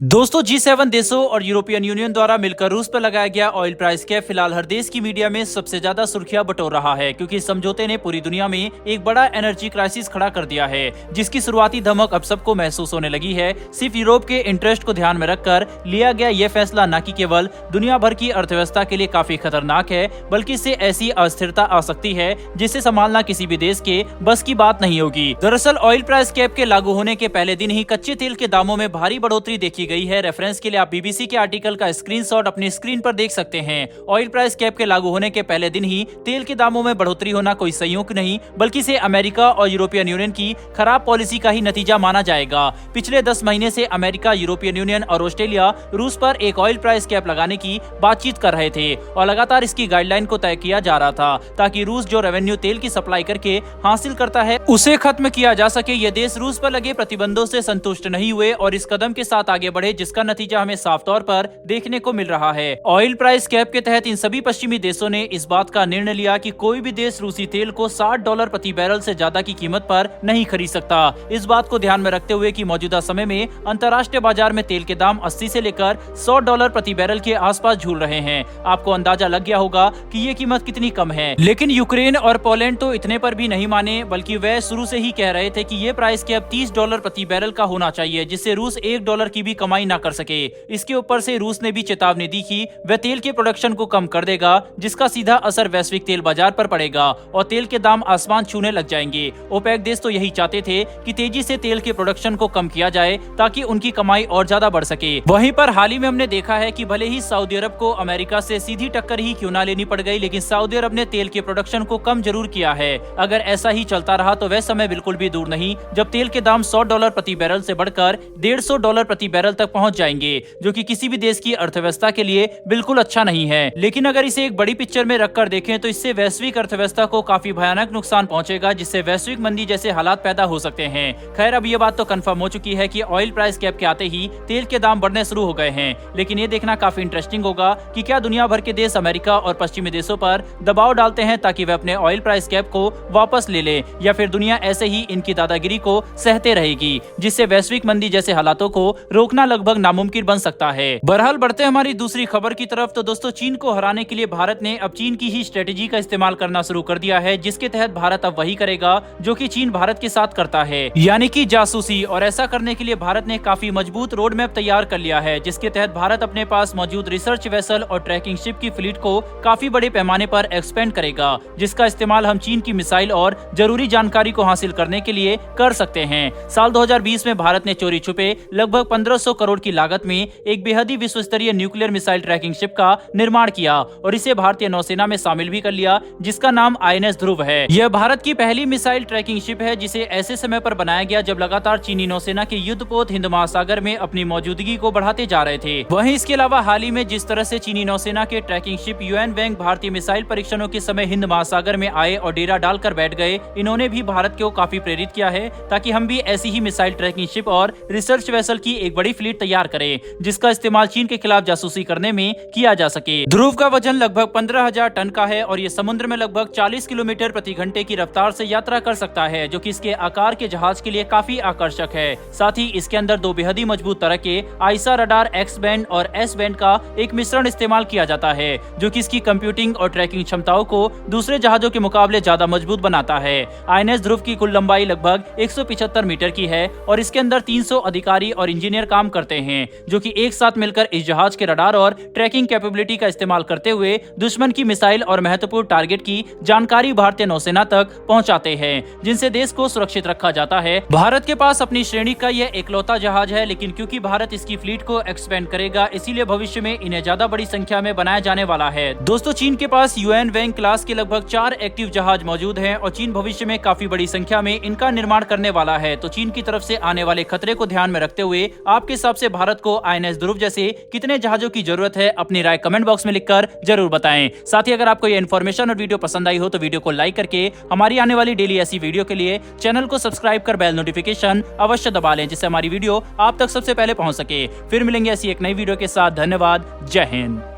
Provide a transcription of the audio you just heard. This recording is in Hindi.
दोस्तों G7 देशों और यूरोपियन यूनियन द्वारा मिलकर रूस पर लगाया गया ऑयल प्राइस कैप फिलहाल हर देश की मीडिया में सबसे ज्यादा सुर्खियां बटोर रहा है, क्योंकि इस समझौते ने पूरी दुनिया में एक बड़ा एनर्जी क्राइसिस खड़ा कर दिया है, जिसकी शुरुआती धमक अब सबको महसूस होने लगी है। सिर्फ यूरोप के इंटरेस्ट को ध्यान में रखकर लिया गया यह फैसला न कि केवल दुनिया भर की अर्थव्यवस्था के लिए काफी खतरनाक है, बल्कि इससे ऐसी अस्थिरता आ सकती है जिसे संभालना किसी भी देश के बस की बात नहीं होगी। दरअसल ऑयल प्राइस कैप के लागू होने के पहले दिन ही कच्चे तेल के दामों में भारी बढ़ोतरी देखी गई है। रेफरेंस के लिए आप बीबीसी के आर्टिकल का स्क्रीनशॉट अपनी स्क्रीन पर देख सकते हैं। ऑयल प्राइस कैप के लागू होने के पहले दिन ही तेल के दामों में बढ़ोतरी होना कोई संयोग नहीं, बल्कि इसे अमेरिका और यूरोपियन यूनियन की खराब पॉलिसी का ही नतीजा माना जाएगा। पिछले 10 महीने से अमेरिका, यूरोपियन यूनियन और ऑस्ट्रेलिया रूस पर एक ऑयल प्राइस कैप लगाने की बातचीत कर रहे थे और लगातार इसकी गाइडलाइन को तय किया जा रहा था, ताकि रूस जो रेवेन्यू तेल की सप्लाई करके हासिल करता है उसे खत्म किया जा सके। ये देश रूस पर लगे प्रतिबंधों से संतुष्ट नहीं हुए और इस कदम के साथ आगे बढ़े, जिसका नतीजा हमें साफ तौर पर देखने को मिल रहा है। ऑयल प्राइस कैप के तहत इन सभी पश्चिमी देशों ने इस बात का निर्णय लिया कि कोई भी देश रूसी तेल को $60 प्रति बैरल से ज्यादा की कीमत पर नहीं खरीद सकता। इस बात को ध्यान में रखते हुए कि मौजूदा समय में अंतर्राष्ट्रीय बाजार में तेल के दाम 80 से लेकर $100 प्रति बैरल के आसपास झूल रहे हैं। आपको अंदाजा लग गया होगा कि ये कीमत कितनी कम है। लेकिन यूक्रेन और पोलैंड तो इतने पर भी नहीं माने, बल्कि वह शुरू से ही कह रहे थे कि ये प्राइस कैप $30 प्रति बैरल का होना चाहिए, जिससे रूस $1 की भी कमाई न कर सके। इसके ऊपर से रूस ने भी चेतावनी दी कि वह तेल के प्रोडक्शन को कम कर देगा, जिसका सीधा असर वैश्विक तेल बाजार पर पड़ेगा और तेल के दाम आसमान छूने लग जाएंगे। ओपेक देश तो यही चाहते थे कि तेजी से तेल के प्रोडक्शन को कम किया जाए, ताकि उनकी कमाई और ज्यादा बढ़ सके। वहीं पर हाल ही में हमने देखा है कि भले ही सऊदी अरब को अमेरिका से सीधी टक्कर ही क्यों ना लेनी पड़ गई, लेकिन सऊदी अरब ने तेल के प्रोडक्शन को कम जरूर किया है। अगर ऐसा ही चलता रहा तो वह समय बिल्कुल भी दूर नहीं जब तेल के दाम $100 प्रति बैरल से बढ़कर $150 प्रति बैरल तक पहुंच जाएंगे, जो कि किसी भी देश की अर्थव्यवस्था के लिए बिल्कुल अच्छा नहीं है। लेकिन अगर इसे एक बड़ी पिक्चर में रखकर देखें तो इससे वैश्विक अर्थव्यवस्था को काफी भयानक नुकसान पहुंचेगा, जिससे वैश्विक मंदी जैसे हालात पैदा हो सकते हैं। खैर, अब ये बात तो कंफर्म हो चुकी है कि ऑयल प्राइस कैप के आते ही तेल के दाम बढ़ने शुरू हो गए हैं। लेकिन ये देखना काफी इंटरेस्टिंग होगा कि क्या दुनिया भर के देश अमेरिका और पश्चिमी देशों पर दबाव डालते हैं ताकि वे अपने ऑयल प्राइस कैप को वापस ले ले, या फिर दुनिया ऐसे ही इनकी दादागिरी को सहते रहेगी, जिससे वैश्विक मंदी जैसे हालातों को रोकना लगभग नामुमकिन बन सकता है। बहरहाल बढ़ते हमारी दूसरी खबर की तरफ, तो दोस्तों चीन को हराने के लिए भारत ने अब चीन की ही स्ट्रेटेजी का इस्तेमाल करना शुरू कर दिया है, जिसके तहत भारत अब वही करेगा जो कि चीन भारत के साथ करता है, यानी कि जासूसी। और ऐसा करने के लिए भारत ने काफी मजबूत रोड मैप तैयार कर लिया है, जिसके तहत भारत अपने पास मौजूद रिसर्च वेसल और ट्रैकिंग शिप की फ्लीट को काफी बड़े पैमाने पर एक्सपेंड करेगा, जिसका इस्तेमाल हम चीन की मिसाइल और जरूरी जानकारी को हासिल करने के लिए कर सकते हैं। साल 2020 में भारत ने चोरी छुपे लगभग 1500 करोड़ की लागत में एक बेहद ही विश्व स्तरीय न्यूक्लियर मिसाइल ट्रैकिंग शिप का निर्माण किया और इसे भारतीय नौसेना में शामिल भी कर लिया, जिसका नाम INS ध्रुव है। यह भारत की पहली मिसाइल ट्रैकिंग शिप है, जिसे ऐसे समय पर बनाया गया जब लगातार चीनी नौसेना के युद्धपोत हिंद महासागर में अपनी मौजूदगी को बढ़ाते जा रहे थे। वहीं इसके अलावा हाल ही में जिस तरह से चीनी नौसेना के ट्रैकिंग शिप UN वैंग भारतीय मिसाइल परीक्षणों के समय हिंद महासागर में आए और डेरा डालकर बैठ गए, इन्होंने भी भारत को काफी प्रेरित किया है ताकि हम भी ऐसी ही मिसाइल ट्रैकिंग शिप और रिसर्च वेसल की एक बड़ी फ्लीट तैयार करें, जिसका इस्तेमाल चीन के खिलाफ जासूसी करने में किया जा सके। ध्रुव का वजन लगभग 15,000 टन का है और ये समुद्र में लगभग 40 किलोमीटर प्रति घंटे की रफ्तार से यात्रा कर सकता है, जो कि इसके आकार के जहाज के लिए काफी आकर्षक है। साथ ही इसके अंदर दो बेहद ही मजबूत तरह के आईसा रडार X बैंड और S बैंड का एक मिश्रण इस्तेमाल किया जाता है, जो कि इसकी कंप्यूटिंग और ट्रैकिंग क्षमताओं को दूसरे जहाजों के मुकाबले ज्यादा मजबूत बनाता है। INS ध्रुव की कुल लंबाई लगभग 175 मीटर की है और इसके अंदर 300 अधिकारी और इंजीनियर काम करते हैं, जो कि एक साथ मिलकर इस जहाज के रडार और ट्रैकिंग कैपेबिलिटी का इस्तेमाल करते हुए दुश्मन की मिसाइल और महत्वपूर्ण टारगेट की जानकारी भारतीय नौसेना तक पहुंचाते हैं, जिनसे देश को सुरक्षित रखा जाता है। भारत के पास अपनी श्रेणी का यह इकलौता जहाज है, लेकिन क्योंकि भारत इसकी फ्लीट को एक्सपेंड करेगा, इसीलिए भविष्य में इन्हें ज्यादा बड़ी संख्या में बनाया जाने वाला है। दोस्तों चीन के पास UN वैंग क्लास के लगभग 4 एक्टिव जहाज मौजूद हैं और चीन भविष्य में काफी बड़ी संख्या में इनका निर्माण करने वाला है। तो चीन की तरफ से आने वाले खतरे को ध्यान में रखते हुए आपके हिसाब से भारत को INS ध्रुव जैसे कितने जहाजों की जरूरत है, अपनी राय कमेंट बॉक्स में लिखकर जरूर बताएं। साथ ही अगर आपको ये इन्फॉर्मेशन और वीडियो पसंद आई हो तो वीडियो को लाइक करके हमारी आने वाली डेली ऐसी वीडियो के लिए चैनल को सब्सक्राइब कर बेल नोटिफिकेशन अवश्य दबा लें, जिससे हमारी वीडियो आप तक सबसे पहले पहुंच सके। फिर मिलेंगे ऐसी एक नई वीडियो के साथ। धन्यवाद। जय हिंद।